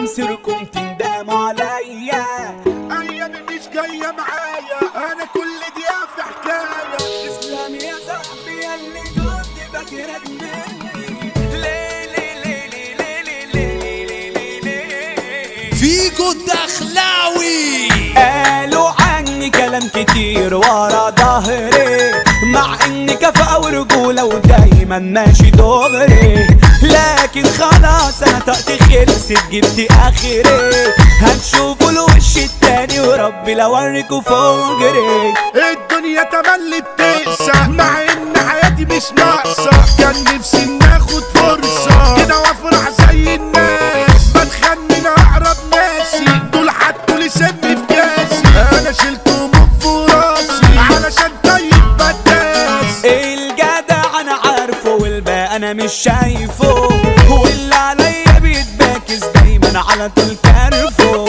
مصيركم تندموا عليا. ايامي مش جايه معايا، انا كل دقيقه في حكايه. تسلم يا صاحبي ياللي كنت فاكرك مني. فيجو الدخلاوي قالوا عني كلام كتير ورا ظهري، مع اني كفاءة ورجولة ودايما ماشي دغري، لكن خلاص انا طاقتي خلصت جبت اخري. هتشوفوا الوش التاني وربي لو اوريكوا فجري. الدنيا تملي بتقسى، مع ان حياتي مش ناقصه. كان نفسي ناخد فرصه كده وافرح زي الناس، بتخنن اقرب ناسي دول حطوا لي سم في كاسي. انا شلتهم في راسي علشان طيب بداس. الجدع انا عارفه والباقي انا مش شايفه، واللي عليا بيتباكس دايما على طول كارفه.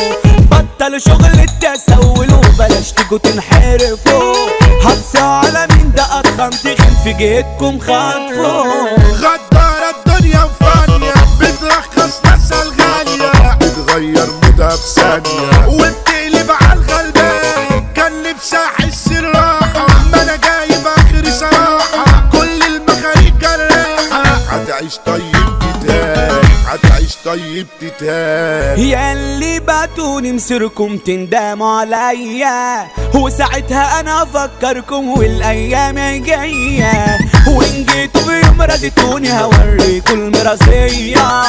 بطل شغل التسول وبلاش تيجوا تنحرفوا، هتصوا على مين ده اضخم تخن في جيتكم خطفوا. غدارة الدنيا وفانية بترخص ناسها الغالية، بتغير مودها في ثانية وبتقلب على الغلبان. كان نفسي احس الراحة، ما انا جايب اخري صراحة. كل المخاريج جراحة، هتعيش طيب تتهان، هتعيش طيب تتهان. ياللي بعتوني مصيركم تندموا عليا، وساعتها انا افكركم والايام جايه. وان جيتوا بيوم رديتوني هوريكوا المرازيه.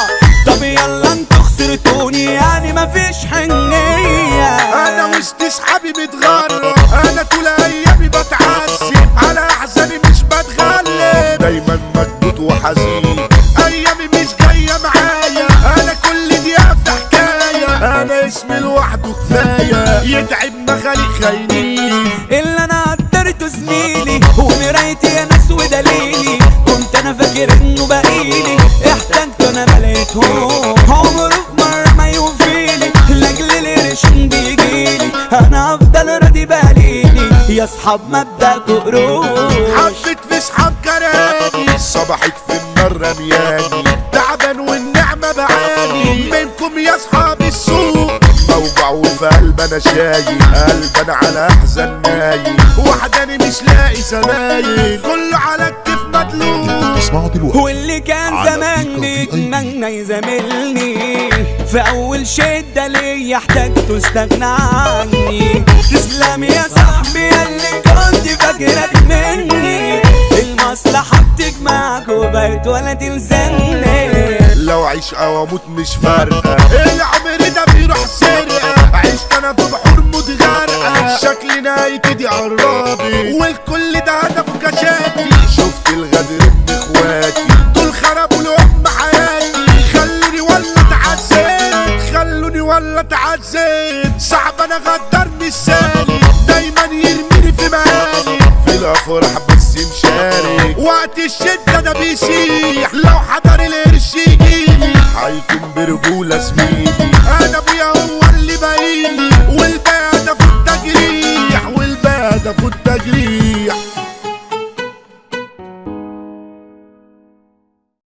طب يلا انتوا خسرتوني يعني مفيش حنيه. انا وسط اصحابي متغرب، انا طول ايامي بتعذب، على احزاني مش بتغلب، دايما مكبوت وحزين. ايامي مش جايه معايا، انا كل دقيقه في حكايه. انا اسمي لوحده كفايه يتعب مخاليق خاينين. اللي انا قدرته زميلي ومرايتي يا ناس ودليلي، كنت انا فاكر انه باقيلي، احتجت انا ملقتهوش. عمره في مره ما يوفيلي، لاجل القرش بيجيلي انا افضل راضي باليلي. يا اصحاب مبدأكوا قروش، حبيت في صحاب كراني، صبحت في النار رمياني. تعبان والنعمه بعاني منكم يا اصحاب السوق. موجوع وفي قلب انا شايل، قلب انا على احزان نايم. وحداني مش لاقي زمايل، كله على الكيف مدلوق. اسمعوا دلوقتي واللي كان زمان بيتمنى يزاملني، في اول شدة ليا احتاجته استغنى عني. تسلم يا صاحبي اللي كنت فاكرك مني، المصلحة بتجمعك وبقيت ولا تلزمني. لو عيش او اموت مش فارقه، العمر ده بيروح سرقه. عشت انا في بحور متغرقه، شكلي نهايتي دي قرابي، والكل ده هدفه كشاتي. شفت الغدر ابن اخواتي دول خربوا لهم حياتي. خلوني ولا اتعذبت، خلوني ولا اتعذبت. صعب انا غدار مش سالي، دايما يرميني في مالي. في الافراح بس مشارك، وقت الشده ده بيسيح. لو حضر القرش يجيلي هيكون برجولة زميلي. انا ابويا هو اللي بايلي، والباقي ده في التجريح، والباقي ده في التجريح.